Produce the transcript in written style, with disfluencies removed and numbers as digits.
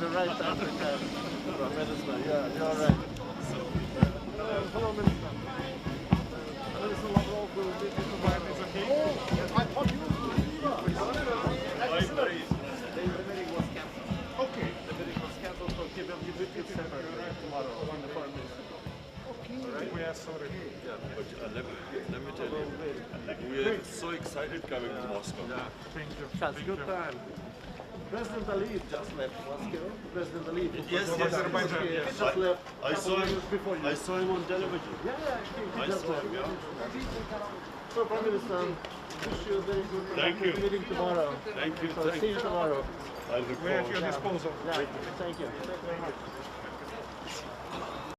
the right time to come, Prime Minister. Yeah, you're right. Hello, Minister. Minister Lavrov will be provided is okay. Oh, I thought you were the meeting was cancelled. Okay. The meeting was cancelled, so he will give it separate tomorrow on the Foreign Minister. Okay. All right. We are sorry. Yeah, but let me tell you, we are so excited coming to Moscow. Yeah, thank you. That's a good time. President Aliyev just left Moscow. President Aliyev. Yes, Azerbaijan, He yes. just left. I saw him. Before you. I saw him on television. Yeah, he I just saw left. him. Yeah. So, Prime Minister, wish you a very good Thank you. meeting tomorrow. Thank you. So, see you tomorrow. I look We are at forward. your disposal. Yeah, thank you. Thank you very much.